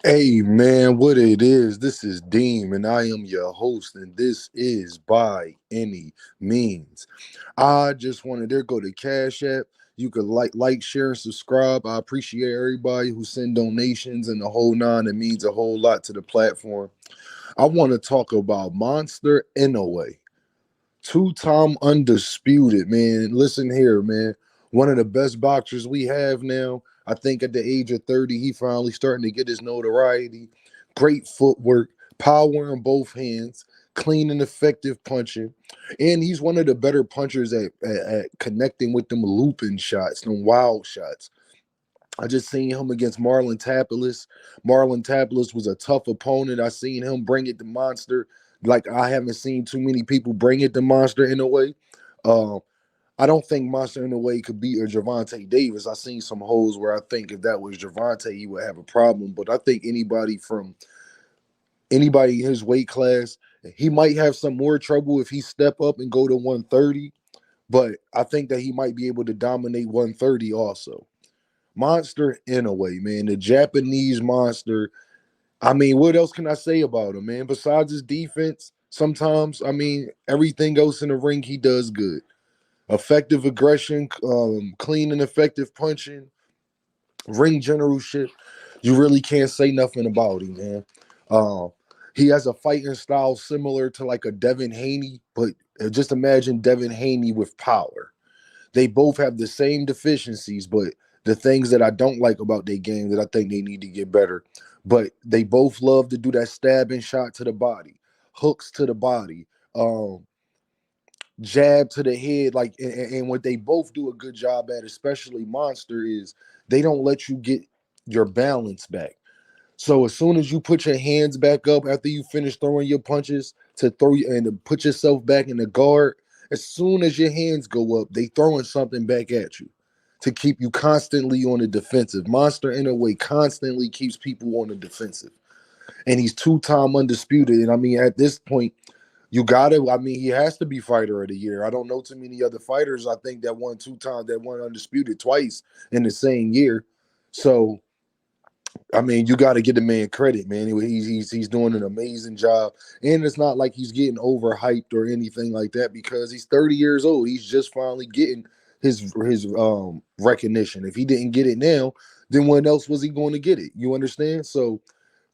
Hey man, what it is? This is Deem, and I am your host, and this is By Any Means. I just wanted there go to Cash App. You could share, and subscribe. I appreciate everybody who send donations and the whole nine. It means a whole lot to the platform. I want to talk about Monster Inoue. Two-time undisputed, man. Listen here, man. One of the best boxers we have now. I think at the age of 30, he finally starting to get his notoriety. Great footwork, power in both hands, clean and effective punching. And he's one of the better punchers at connecting with them looping shots, them wild shots. I just seen him against Marlon Tapoulis. Marlon Tapoulis was a tough opponent. I seen him bring it to Monster. Like I haven't seen too many people bring it to Monster in a way. Uh, I don't think Monster in a way could beat a Gervonta Davis. I seen some holes where I think if that was Gervonta, he would have a problem. But I think anybody in his weight class, he might have some more trouble if he step up and go to 130. But I think that he might be able to dominate 130 also. Monster in a way, man. The Japanese monster. I mean, what else can I say about him, man? Besides his defense, sometimes, I mean, everything else in the ring he does good. Effective aggression, clean and effective punching, ring generalship. You really can't say nothing about him, man. Um, he has a fighting style similar to like a Devin Haney, but just imagine Devin Haney with power. They both have the same deficiencies, but the things that I don't like about their game that I think they need to get better. But they both love to do that stabbing shot to the body, hooks to the body, jab to the head. Like, and what they both do a good job at, especially Monster, is they don't let you get your balance back. So as soon as you put your hands back up after you finish throwing your punches to and to put yourself back in the guard, as soon as your hands go up, they throwing something back at you to keep you constantly on the defensive. Monster in a way constantly keeps people on the defensive. And he's two-time undisputed. And I mean, at this point, you gotta, I mean, he has to be fighter of the year. I don't know too many other fighters, I think, that won two times, that won undisputed twice in the same year. So I mean, you got to give the man credit, man. He's doing an amazing job, and it's not like he's getting overhyped or anything like that because he's 30 years old. He's just finally getting his recognition. If he didn't get it now, then when else was he going to get it? You understand? So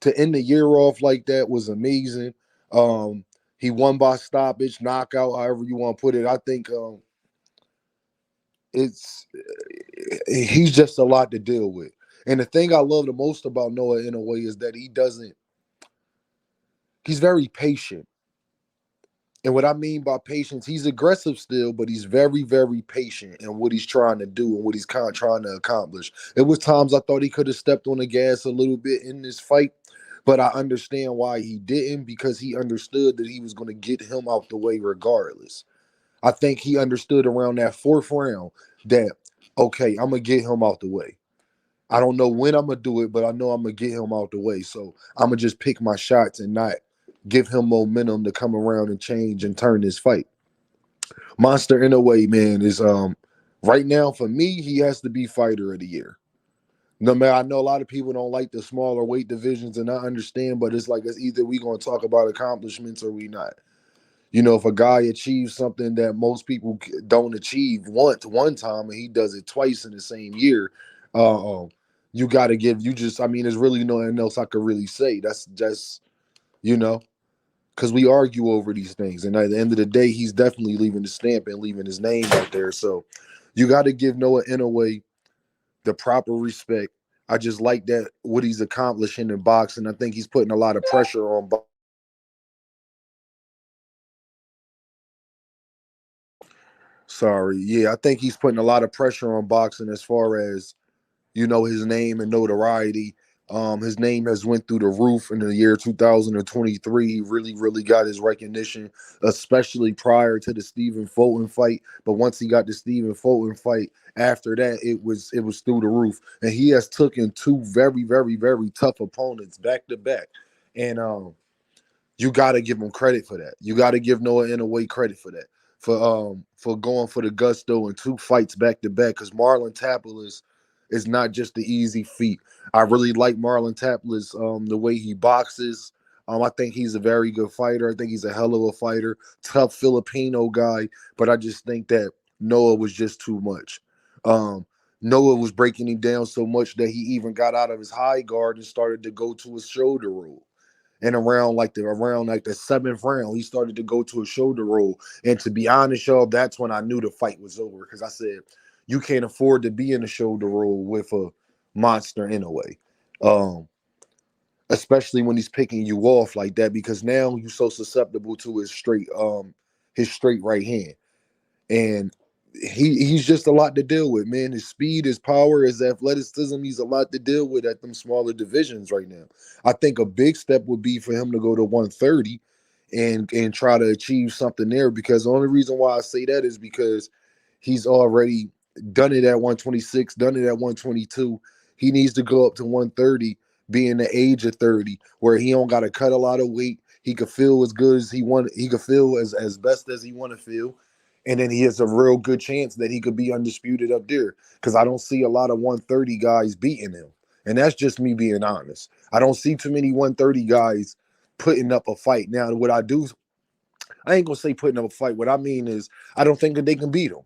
to end the year off like that was amazing. Um, he won by stoppage, knockout, however you want to put it. I think it's he's just a lot to deal with. And the thing I love the most about Noah in a way is that he's very patient. And what I mean by patience, he's aggressive still, but he's very, very patient in what he's trying to do and what he's kind of trying to accomplish. It was times I thought he could have stepped on the gas a little bit in this fight, but I understand why he didn't because he understood that he was going to get him out the way regardless. I think he understood around that fourth round that, okay, I'm going to get him out the way. I don't know when I'm gonna do it, but I know I'm gonna get him out the way. So I'm gonna just pick my shots and not give him momentum to come around and change and turn this fight. Monster in a way, man, is right now for me, he has to be fighter of the year. No matter, I know a lot of people don't like the smaller weight divisions, and I understand, but it's like it's either we gonna talk about accomplishments or we not. You know, if a guy achieves something that most people don't achieve once one time and he does it twice in the same year, uh, you got to give you just. I mean, there's really nothing else I could really say. That's just you know because we argue over these things, and at the end of the day, he's definitely leaving the stamp and leaving his name out there. So you got to give Noah Inoue the proper respect. I just like that what he's accomplishing in boxing. I think he's putting a lot of pressure on. Sorry. Yeah, I think he's putting a lot of pressure on boxing as far as, his name and notoriety. His name has went through the roof in the year 2023. He really, really got his recognition, especially prior to the Stephen Fulton fight. But once he got the Stephen Fulton fight, after that, it was through the roof. And he has taken two very, very, very tough opponents back to back. And you got to give him credit for that. You got to give Noah Inoue credit for that. For going for the gusto and two fights back to back because Marlon Tapoulis It's not just the easy feat. I really like Marlon Taplis, the way he boxes. I think he's a very good fighter. I think he's a hell of a fighter, tough Filipino guy. But I just think that Noah was just too much. Um, Noah was breaking him down so much that he even got out of his high guard and started to go to his shoulder roll. And around like the seventh round, he started to go to a shoulder roll. And to be honest, y'all, that's when I knew the fight was over because I said, you can't afford to be in a shoulder roll with a monster in a way. Um, Especially when he's picking you off like that, because now you're so susceptible to his straight right hand. And he's just a lot to deal with, man. His speed, his power, his athleticism, he's a lot to deal with at them smaller divisions right now. I think a big step would be for him to go to 130 and try to achieve something there, because the only reason why I say that is because he's already done it at 126, done it at 122. He needs to go up to 130, being the age of 30, where he don't got to cut a lot of weight. He could feel as good as he want. He could feel as best as he want to feel, and then he has a real good chance that he could be undisputed up there. Because I don't see a lot of 130 guys beating him, and that's just me being honest. I don't see too many 130 guys putting up a fight. Now, what I do, I ain't gonna say putting up a fight. What I mean is, I don't think that they can beat him,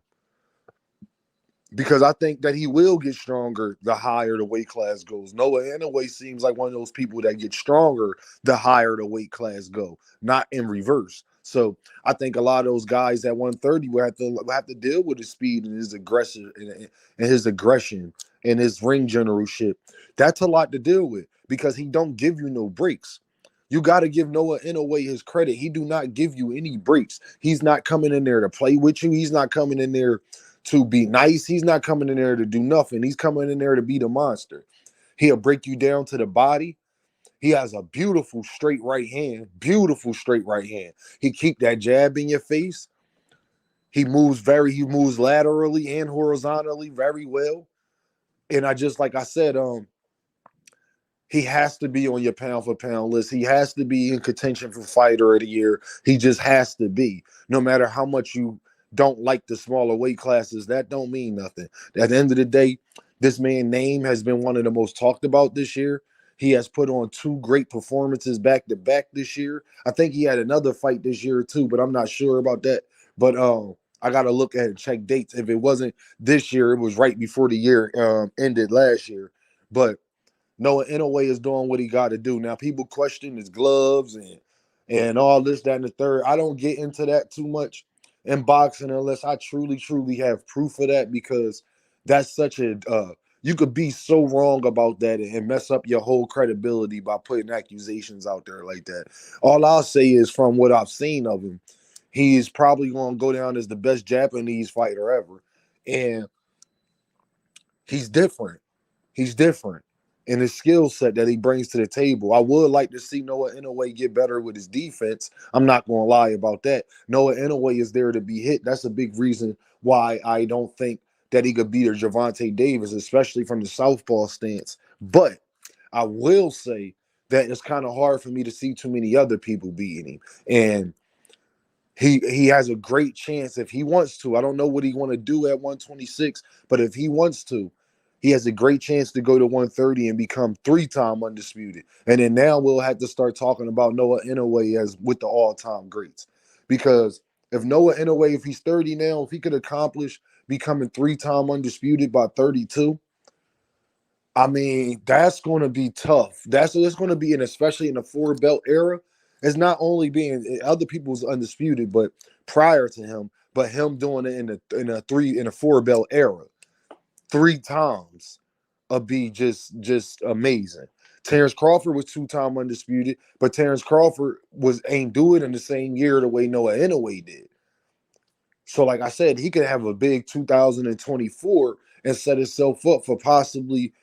because I think that he will get stronger the higher the weight class goes. Noah Inoue seems like one of those people that get stronger the higher the weight class go, not in reverse. So I think a lot of those guys at 130 will have to deal with his speed and his aggression and his aggression and his ring generalship. That's a lot to deal with because he don't give you no breaks. You got to give Noah Inoue his credit. He do not give you any breaks. He's not coming in there to play with you. He's not coming in there to be nice. He's not coming in there to do nothing. He's coming in there to be the monster. He'll break you down to the body. He has a beautiful straight right hand. Beautiful straight right hand. He keep that jab in your face. He moves laterally and horizontally very well. And like I said, he has to be on your pound for pound list. He has to be in contention for fighter of the year. He just has to be. No matter how much you don't like the smaller weight classes, that don't mean nothing. At the end of the day, this man's name has been one of the most talked about this year. He has put on two great performances back to back this year. I think he had another fight this year too, but I'm not sure about that. But I gotta look at and check dates. If it wasn't this year, it was right before the year ended last year. But Noah Inoue is doing what he got to do. Now, people question his gloves and all this, that, and the third. I don't get into that too much in boxing unless I truly, truly have proof of that, because that's such a you could be so wrong about that and mess up your whole credibility by putting accusations out there like that. All I'll say is, from what I've seen of him, he is probably going to go down as the best Japanese fighter ever, and he's different. He's different in his skill set that he brings to the table. I would like to see Noah Inoue get better with his defense. I'm not going to lie about that. Noah Inoue is there to be hit. That's a big reason why I don't think that he could beat a Gervonta Davis, especially from the southpaw stance. But I will say that it's kind of hard for me to see too many other people beating him. And he has a great chance if he wants to. I don't know what he want to do at 126, but if he wants to, he has a great chance to go to 130 and become three-time undisputed. And then now we'll have to start talking about Noah Inoue as with the all-time greats. Because if Noah Inoue, if he's 30 now, if he could accomplish becoming three-time undisputed by 32, I mean, that's going to be tough. It's going to be, and especially in the four belt era, it's not only being other people's undisputed, but prior to him, but him doing it in a four belt era three times would be just amazing. Terrence Crawford was two-time undisputed, but Terrence Crawford ain't do it in the same year the way Noah Inoue did. So, like I said, he could have a big 2024 and set himself up for possibly,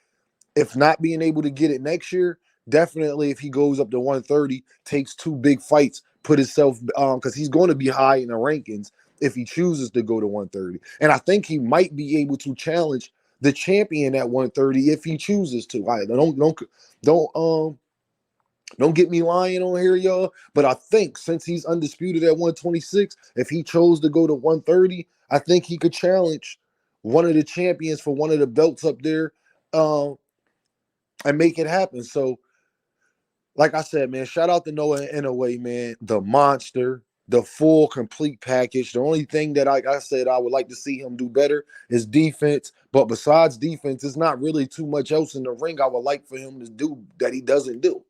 if not being able to get it next year, definitely if he goes up to 130, takes two big fights, put himself because he's going to be high in the rankings if he chooses to go to 130. And I think he might be able to challenge the champion at 130 if he chooses to. Don't don't get me lying on here, y'all. But I think since he's undisputed at 126, if he chose to go to 130, I think he could challenge one of the champions for one of the belts up there um, and make it happen. So, like I said, man, shout out to Noah Inoue, man, the monster, the full complete package. The only thing that I said I would like to see him do better is defense. But besides defense, it's not really too much else in the ring I would like for him to do that he doesn't do.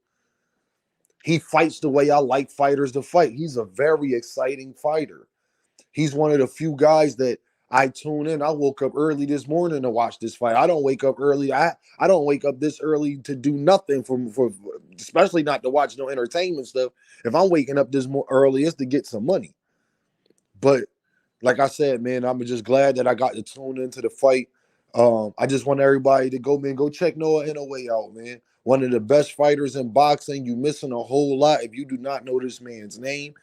He fights the way I like fighters to fight. He's a very exciting fighter. He's one of the few guys that I tune in. I woke up early this morning to watch this fight. I don't wake up early. I don't wake up this early to do nothing for especially not to watch no entertainment stuff. If I'm waking up this more early, it's to get some money. But like I said, man, I'm just glad that I got to tune into the fight. I just want everybody to go check Noah Inoue out, man. One of the best fighters in boxing. You missing a whole lot if you do not know this man's name.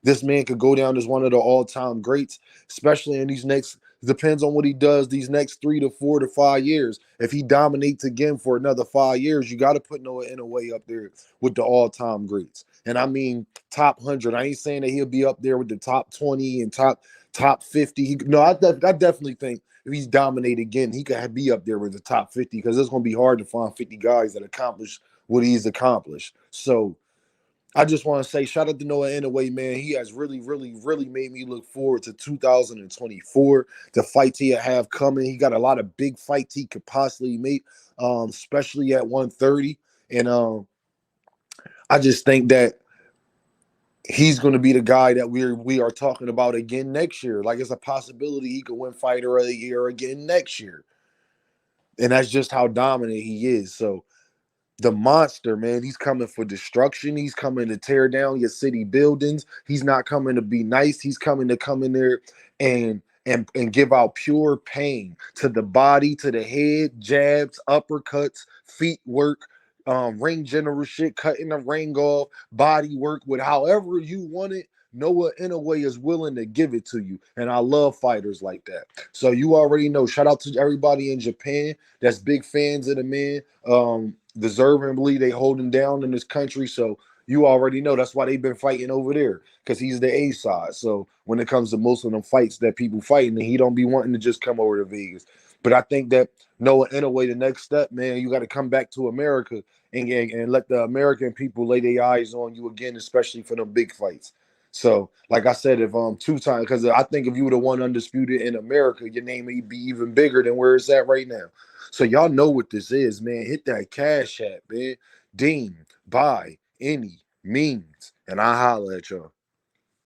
This man could go down as one of the all-time greats, especially in these next, depends on what he does these next 3 to 4 to 5 years. If he dominates again for another 5 years, you got to put Noah Inoue up there with the all-time greats. And I mean top 100. I ain't saying that he'll be up there with the top 20 and top 50. No, I definitely think if he's dominate again, he could be up there with the top 50 because it's going to be hard to find 50 guys that accomplish what he's accomplished. So I just want to say shout out to Noah Inoue, man. He has really, really, really made me look forward to 2024, the fights he have coming. He got a lot of big fights he could possibly make, especially at 130. And I just think that he's going to be the guy that we are talking about again next year. Like it's a possibility he could win Fighter of the Year again next year. And that's just how dominant he is. So the monster, man, he's coming for destruction. He's coming to tear down your city buildings. He's not coming to be nice. He's coming to come in there and give out pure pain to the body, to the head, jabs, uppercuts, feet work, ring general shit, cutting the ring off, body work with however you want it. Noah Inoue is willing to give it to you. And I love fighters like that. So you already know. Shout out to everybody in Japan that's big fans of the man. Deservingly, they hold him down in this country. So you already know that's why they've been fighting over there because he's the A side. So when it comes to most of them fights that people fighting, he don't be wanting to just come over to Vegas. But I think that Noah Inoue, the next step, man, you got to come back to America and let the American people lay their eyes on you again, especially for them big fights. So, like I said, if 2 times, because I think if you were the one undisputed in America, your name may be even bigger than where it's at right now. So y'all know what this is, man. Hit that cash app, man. Deem by any means, and I holla at y'all.